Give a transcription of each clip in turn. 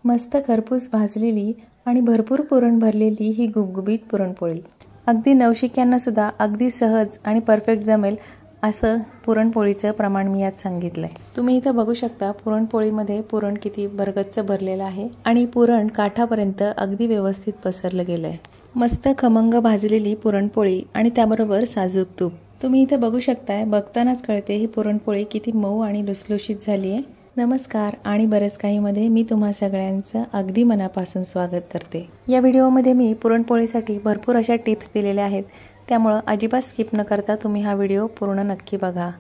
मस्त खरपूस भाजलेली आणि भरपूर पुरण भरलेली ही गुबगुबीत पुरणपोळी अगदी नवशिक्यांना सुद्धा अगदी सहज आणि परफेक्ट जमेल असं पुरणपोळीचं प्रमाण मी यात सांगितलंय। तुम्ही इथं बघू शकता पुरणपोळीमध्ये पुरण किती भरगच्च भरलेलं आहे आणि पुरण काठापर्यंत अगदी व्यवस्थित पसरलं गेलंय। मस्त खमंग भाजलेली पुरणपोळी आणि त्याबरोबर साजूक तूप तुम्ही इथं बघू शकताय। बघतानाच कळते ही पुरणपोळी किती मऊ आणि लुसलुशीत झाली आहे। नमस्कार आणि बरेच काही मध्ये मी तुम्हा सगळ्यांचं अगदी मनापासून स्वागत करते। या व्हिडिओमध्ये मी पुरणपोळीसाठी भरपूर अशा टिप्स दिलेल्या आहेत, त्यामुळे अजिबात स्किप न करता तुम्ही हा व्हिडिओ पूर्ण नक्की बघा।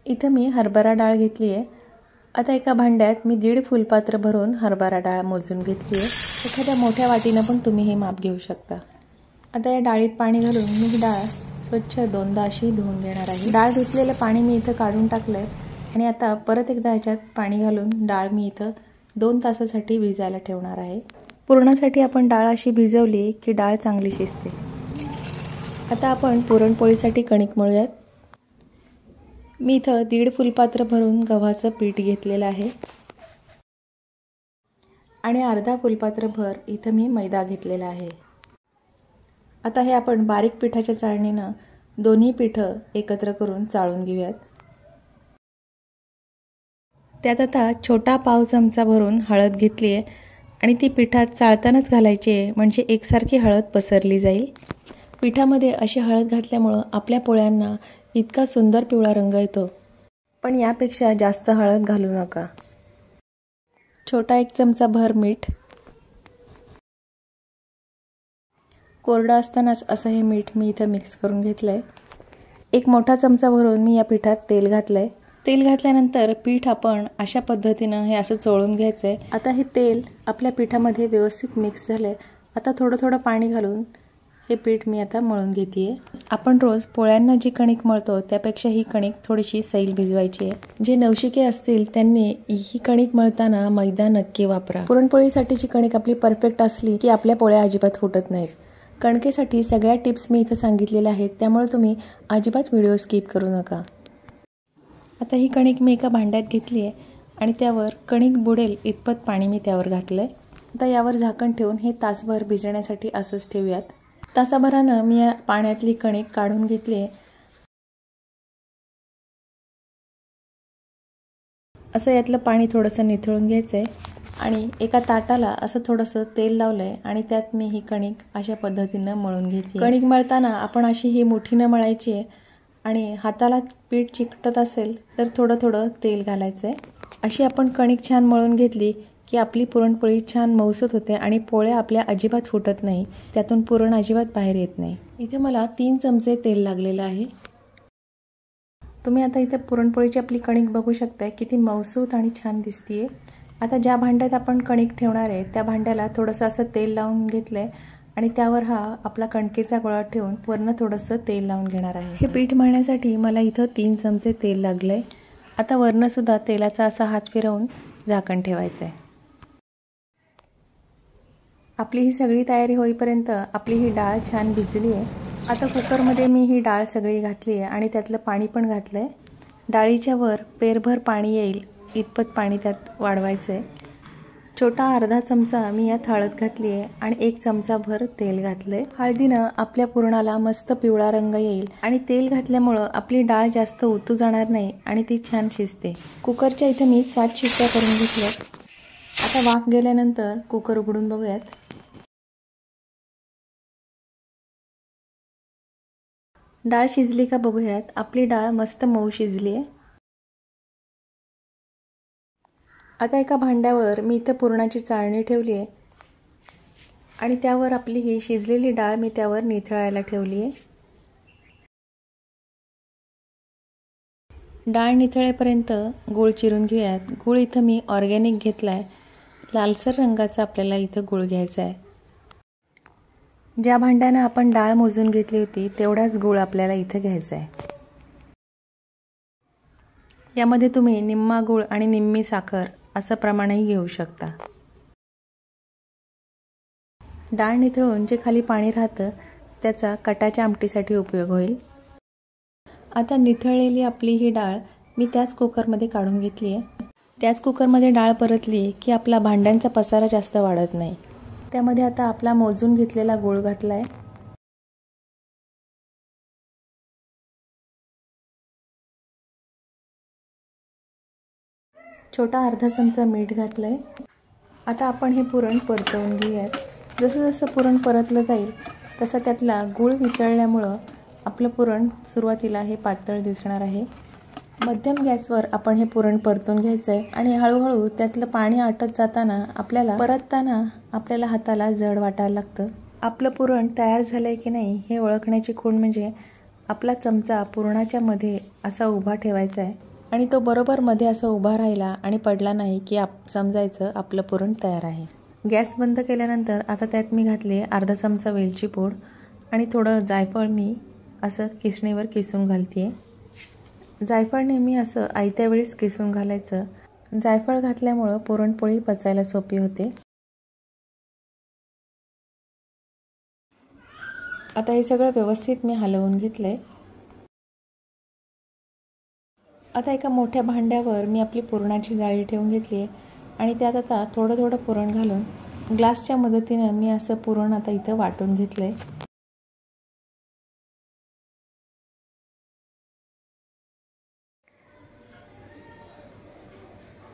इथं मी हरभरा डाळ घेतली आहे। आता एका भांड्यात मी 1.5 फुलपात्र भरून हरभरा डाळ मोजून घेतली आहे। एखाद्या मोठ्या वाटीने पण तुम्ही हे माप घेऊ शकता। आता या डाळीत पाणी घालून मी ही डाळ स्वच्छ 2दा अशी धुवून घेणार आहे। डाळ धुतलेलं पाणी मी इथं काढून टाकलंय आणि आता परत एकदा याच्यात पाणी घालून डाळ मी इथं 2 तासासाठी भिजायला ठेवणार आहे। पुरणासाठी आपण डाळ अशी भिजवली की डाळ चांगली शिजते। आता आपण पुरणपोळीसाठी कणिक मळूयात। मी इथं 1.5 फुलपात्र भरून गव्हाचं पीठ घेतलेलं आहे आणि अर्धा फुलपात्र भर इथं मी मैदा घेतलेला आहे। आता हे आपण बारीक पिठाच्या चाळणीनं दोन्ही पिठं एकत्र करून चाळून घेऊयात। त्यात आता छोटा पाव चमचा भरून हळद घेतली आहे आणि ती पिठात चाळतानाच घालायची आहे, म्हणजे एकसारखी हळद पसरली जाईल। पिठामध्ये अशी हळद घातल्यामुळे आपल्या पोळ्यांना इतका सुंदर पिवळा रंग येतो, पण यापेक्षा जास्त हळद घालू नका। छोटा 1 चमचा भर मीठ, कोरडा असतानाच असं हे मीठ मी इथं मिक्स करून घेतलंय। 1 मोठा चमचा भरून मी या पिठात तेल घातलंय। तेल घातल्यानंतर पीठ आपण अशा पद्धतीनं हे असं चोळून घ्यायचंय। आता हे तेल आपल्या पिठामध्ये व्यवस्थित मिक्स झालंय। आता थोडं थोडं पाणी घालून हे पीठ मी आता मळून घेतेय। आपण रोज पोळ्यांना जी कणिक मळतो त्यापेक्षा ही कणिक थोडीशी सैल भिजवायची आहे। जे नवशिके असतील त्यांनी ही कणिक मळताना मैदा नक्की वापरा। पुरणपोळीसाठीची कणिक आपली परफेक्ट असली की आपल्या पोळ्या अजिबात फुटत नाहीत। कणकेसाठी सगळ्या टिप्स मी इथं सांगितलेल्या आहेत, त्यामुळे तुम्ही अजिबात व्हिडिओ स्किप करू नका। आता ही कणिक मी एका भांड्यात घेतली आहे आणि त्यावर कणिक बुडेल इतपत पाणी मी त्यावर घातलंय। आता यावर झाकण ठेवून हे तासभर भिजण्यासाठी असंच ठेवूयात। तासाभरानं मी या पाण्यातली कणिक काढून घेतली आहे। असं यातलं पाणी थोडंसं निथळून घ्यायचंय आणि एका ताटाला असं थोडंसं तेल लावलंय आणि त्यात मी ही कणिक अशा पद्धतीनं मळून घेतली। कणिक मळताना आपण अशी ही मुठीनं मळायची आहे आणि हाताला पीठ चिकटत असेल तर थोडं थोडं तेल घालायचंय। अशी आपण कणिक छान मळून घेतली की आपली पुरणपोळी छान मऊसूत होते आणि पोळ्या आपल्या अजिबात फुटत नाही, त्यातून पुरण अजिबात बाहेर येत नाही। इथे मला 3 चमचे तेल लागलेलं आहे। तुम्ही आता इथे पुरणपोळीची आपली कणिक बघू शकताय किती मऊसूत आणि छान दिसतीये। आता ज्या भांड्यात आपण कणिक ठेवणार आहे त्या भांड्याला थोडंसं असं तेल लावून घेतलंय आणि त्यावर हा आपला कणकेचा गोळा ठेवून वरनं थोडंसं तेल लावून घेणार आहे। हे पीठ मळण्यासाठी मला इथं 3 चमचे तेल लागलंय। आता वरनं सुद्धा तेलाचा असा हात फिरवून झाकण ठेवायचं आहे। आपली ही सगळी तयारी होईपर्यंत आपली ही डाळ छान भिजली आहे। आता कुकरमध्ये मी ही डाळ सगळी घातली आहे आणि त्यातलं पाणी पण घातलंय। डाळीच्या वर पेरभर पाणी येईल इतपत पाणी त्यात वाढवायचं आहे। छोटा अर्धा चमचा मी यात हळद घातली आहे आणि 1 चमचा भर तेल घातलंय। हळदीनं आपल्या पुरणाला मस्त पिवळा रंग येईल आणि तेल घातल्यामुळं आपली डाळ जास्त उतू जाणार नाही आणि ती छान शिजते। कुकरच्या इथे मी 7 शिट्ट्या करून घेतल्या। आता वाफ गेल्यानंतर कुकर उघडून बघूयात। डाळ शिजली का बघूयात। आपली डाळ मस्त मऊ शिजली आहे। आता एका भांड्यावर मी इथं पुरणाची चाळणी ठेवली आहे आणि त्यावर आपली ही शिजलेली डाळ मी त्यावर निथळायला ठेवली आहे। डाळ निथळेपर्यंत गूळ चिरून घेऊयात। गूळ इथं मी ऑर्गॅनिक घेतलाय। लालसर रंगाचा आपल्याला इथं गूळ घ्यायचा आहे। ज्या भांड्यानं आपण डाळ मोजून घेतली होती तेवढाच गूळ आपल्याला इथं घ्यायचा आहे। यामध्ये तुम्ही निम्मा गूळ आणि निम्मी साखर असं प्रमाणही घेऊ शकता। डाळ निथळून जे खाली पाणी राहतं त्याचा कटाच्या आमटीसाठी उपयोग होईल। आता निथळलेली आपली ही डाळ मी त्याच कुकरमध्ये काढून घेतली आहे। त्याच कुकरमध्ये डाळ परतली की आपला भांड्यांचा पसारा जास्त वाढत नाही. त्यामध्ये आता आपला मोजून घेतलेला गूळ घातला आहे. छोटा अर्धा चमचा मीठ घातलं आहे. आता आपण हे पुरण परतवून घेऊयात. जसं जसं पुरण परतलं जाईल तसं त्यातला गूळ वितळल्यामुळं आपलं पुरण सुरुवातीला हे पातळ दिसणार आहे. मध्यम गॅसवर आपण हे पुरण परतून घ्यायचं आहे आणि हळूहळू त्यातलं पाणी आटत जाताना परतताना आपल्याला हाताला जड वाटायला लागतं. आपलं पुरण तयार झालं आहे की नाही हे ओळखण्याची खूण म्हणजे आपला चमचा पुरणाच्या मध्ये असा उभा ठेवायचा आहे आणि तो बरोबर मध्ये असा उभा राहिला आणि पडला नाही की समजायचं आपलं पुरण तयार आहे. गॅस बंद केल्यानंतर आता त्यात मी घातले अर्धा चमचा वेलची पूड आणि थोडं जायफळ मी असं किसणीवर किसून घालते. जायफळ नेहमी असं आयत्या वेळीच किसून घालायचं. जायफळ घातल्यामुळं पुरणपोळी पचायला सोपी होते. आता हे सगळं व्यवस्थित मी हलवून घेतलंय. आता एका मोठ्या भांड्यावर मी आपली पुरणाची जाळी ठेवून घेतली आहे आणि त्यात आता थोडं थोडं पुरण घालून ग्लासच्या मदतीनं मी असं पुरण आता इथं वाटून घेतलंय.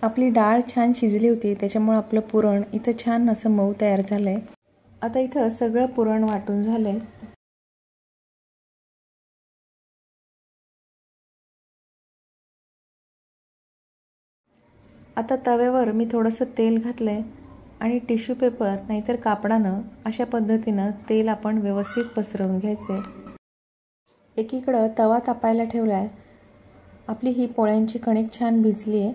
आपली डाळ छान शिजली होती त्याच्यामुळे आपलं पुरण इथं छान असं मऊ तयार झालंय. आता इथं सगळं पुरण वाटून झालंय. आता तव्यावर मी थोडंसं तेल घातलंय आणि टिश्यू पेपर नाहीतर कापडानं अशा पद्धतीनं तेल आपण व्यवस्थित पसरवून घ्यायचे. एकीकडं तवा तापायला ठेवलाय. आपली ही पोळ्यांची कणिक छान भिजली आहे.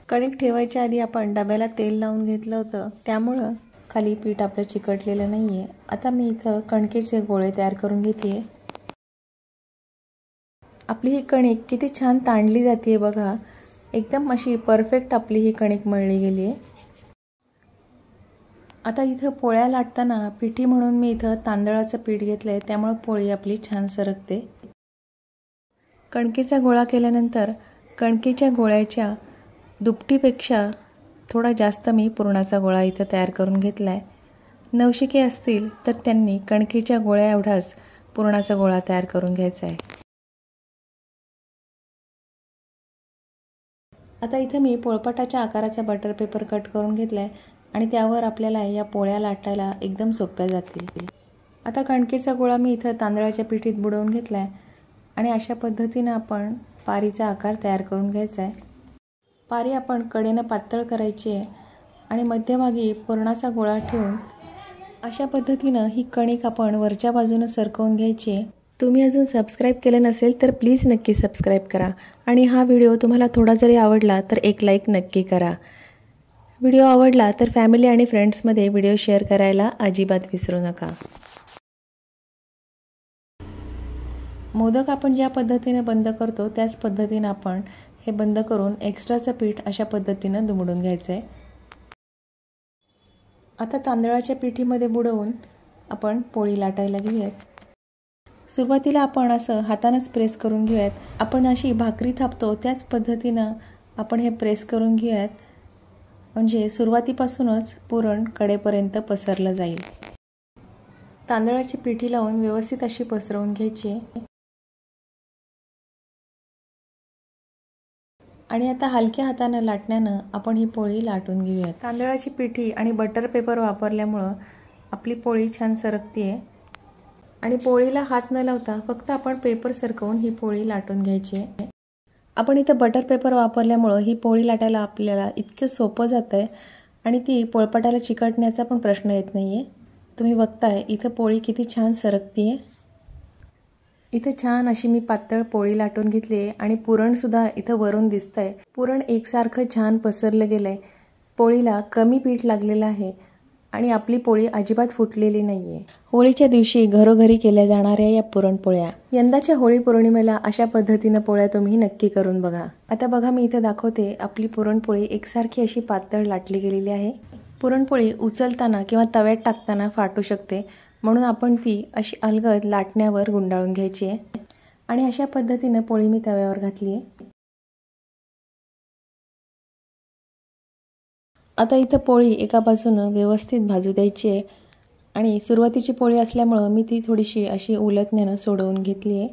कणिक ठेवायच्या आधी आपण डब्याला तेल लावून घेतलं होतं त्यामुळं खाली पीठ आपलं चिकटलेलं नाही आहे. आता मी इथं कणकेचे गोळे तयार करून घेते. आपली ही कणिक किती छान ताणली जाते बघा. एकदम अशी परफेक्ट आपली ही कणिक मळली गेली आहे. आता इथं पोळ्या लाटताना पिठी म्हणून मी इथं तांदळाचं पीठ घेतलं आहे त्यामुळे पोळी आपली छान सरकते. कणकेचा गोळा केल्यानंतर कणकेच्या गोळ्याच्या दुपटीपेक्षा थोडा जास्त मी पुरणाचा गोळा इथं तयार करून घेतला आहे. नवशिके असतील तर त्यांनी कणकेच्या गोळ्या एवढाच पुरणाचा गोळा तयार करून घ्यायचा आहे. आता इथं मी पोळपाटाच्या आकाराचा बटर पेपर कट करून घेतला आहे आणि त्यावर आपल्याला या पोळ्या लाटायला एकदम सोप्या जातील. आता कणकेचा गोळा मी इथं तांदळाच्या पिठीत बुडवून घेतला आहे आणि अशा पद्धतीनं आपण पारीचा आकार तयार करून घ्यायचा आहे. पारी आपण कडेनं पातळ करायची आहे आणि मध्यभागी पुरणाचा गोळा ठेवून अशा पद्धतीनं ही कणिक आपण वरच्या बाजूनं सरकवून घ्यायची आहे. तुम्ही अजून सबस्क्राईब केलं नसेल तर प्लीज नक्की सबस्क्राईब करा आणि हा व्हिडिओ तुम्हाला थोडा जरी आवडला तर एक लाईक नक्की करा. व्हिडिओ आवडला तर फॅमिली आणि फ्रेंड्समध्ये व्हिडिओ शेअर करायला अजिबात विसरू नका. मोदक आपण ज्या पद्धतीने बंद करतो त्याच पद्धतीने आपण हे बंद करून एक्स्ट्राचं पीठ अशा पद्धतीनं दुमडून घ्यायचं आहे. आता तांदळाच्या पिठीमध्ये बुडवून आपण पोळी लाटायला घेऊयात. सुरुवातीला आपण असं हातानंच प्रेस करून घेऊयात. आपण अशी भाकरी थापतो त्याच पद्धतीनं आपण हे प्रेस करून घेऊयात म्हणजे सुरुवातीपासूनच पुरण कडेपर्यंत पसरलं जाईल. तांदळाची पिठी लावून व्यवस्थित अशी पसरवून घ्यायची आहे आणि आता हलक्या हातानं लाटण्यानं आपण ही पोळी लाटून घेऊयात. तांदळाची पिठी आणि बटर पेपर वापरल्यामुळं आपली पोळी छान सरकते आहे आणि पोळीला हात न लावता फक्त आपण पेपर सरकवून ही पोळी लाटून घ्यायची आहे. आपण इथं बटर पेपर वापरल्यामुळं ही पोळी लाटायला आपल्याला इतकं सोपं जातं आहे आणि ती पोळपाटाला चिकटण्याचा पण प्रश्न येत नाही आहे. तुम्ही बघताय इथं पोळी किती छान सरकते आहे. इथं छान अशी मी पातळ पोळी लाटून घेतली आहे आणि पुरणसुद्धा इथं वरून दिसतं आहे. पुरण एकसारखं छान पसरलं गेलं आहे. पोळीला कमी पीठ लागलेलं आहे आणि आपली पोळी अजिबात फुटलेली नाही आहे. होळीच्या दिवशी घरोघरी केल्या जाणाऱ्या या पुरणपोळ्या. यंदाच्या होळी पौर्णिमेला अशा पद्धतीनं पोळ्या तुम्ही नक्की करून बघा. आता बघा मी इथं दाखवते आपली पुरणपोळी एकसारखी अशी पातळ लाटली गेलेली आहे. पुरणपोळी उचलताना किंवा तव्यात टाकताना फाटू शकते म्हणून आपण ती अशी अलगद लाटण्यावर गुंडाळून घ्यायची आहे आणि अशा पद्धतीनं पोळी मी तव्यावर घातली आहे. आता इथं पोळी एका बाजूनं व्यवस्थित भाजू द्यायची आहे आणि सुरुवातीची पोळी असल्यामुळं मी ती थोडीशी अशी उलटण्यानं सोडवून घेतली आहे.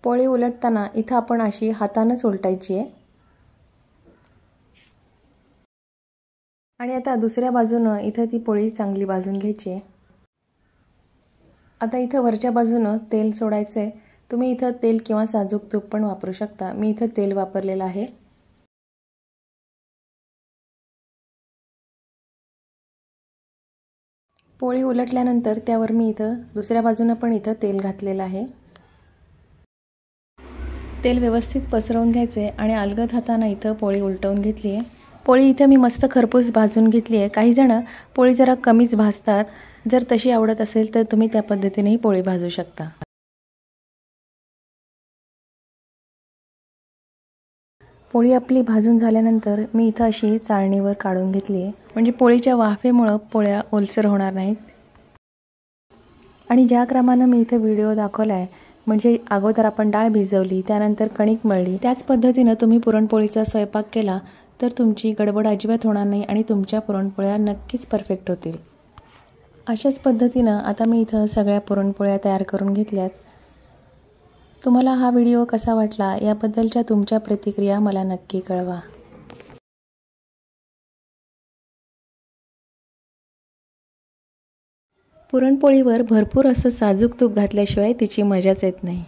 पोळी उलटताना इथं आपण अशी हातानंच उलटायची आहे. आणि आता दुसऱ्या बाजूनं इथं ती पोळी चांगली भाजून घ्यायची आहे. आता इथं वरच्या बाजूनं तेल सोडायचं आहे. तुम्ही इथं तेल किंवा साजूक तूप पण वापरू शकता. मी इथं तेल वापरलेलं आहे. पोळी उलटल्यानंतर त्यावर मी इथं दुसऱ्या बाजूनं पण इथं तेल घातलेलं आहे. तेल व्यवस्थित पसरवून घ्यायचे आणि अलगद हातानं इथं पोळी उलटवून घेतली आहे. पोळी इथं मी मस्त खरपूस भाजून घेतली आहे. काही जण पोळी जरा कमीच भाजतात. जर तशी आवडत असेल तर तुम्ही त्या पद्धतीनेही पोळी भाजू शकता. पोळी आपली भाजून झाल्यानंतर मी इथं अशी चाळणीवर काढून घेतली आहे. म्हणजे पोळीच्या वाफेमुळं पोळ्या ओलसर होणार नाहीत. आणि ज्या क्रमानं मी इथं व्हिडिओ दाखवला आहे, म्हणजे अगोदर आपण डाळ भिजवली, त्यानंतर कणिक मळली, त्याच पद्धतीनं तुम्ही पुरणपोळीचा स्वयंपाक केला तर तुमची गडबड अजिबात होणार नाही आणि तुमच्या पुरणपोळ्या नक्कीच परफेक्ट होतील. अशाच पद्धतीनं आता मी इथं सगळ्या पुरणपोळ्या तयार करून घेतल्यात. तुम्हाला हा व्हिडिओ कसा वाटला याबद्दलच्या तुमच्या प्रतिक्रिया मला नक्की कळवा. पुरणपोळीवर भरपूर असं साजूक तूप घातल्याशिवाय तिची मजाच येत नाही.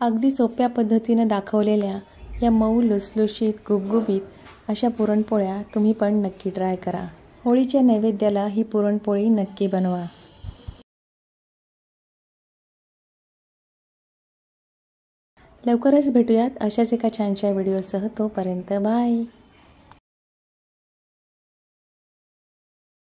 अगदी सोप्या पद्धतीनं दाखवलेल्या या मऊ लुसलुशीत गुबगुबीत अशा पुरणपोळ्या तुम्ही पण नक्की ट्राय करा. होळीच्या नैवेद्याला ही पुरणपोळी नक्की बनवा. लवकरच भेटूयात अशाच एका छानशा व्हिडिओसह. तोपर्यंत बाय.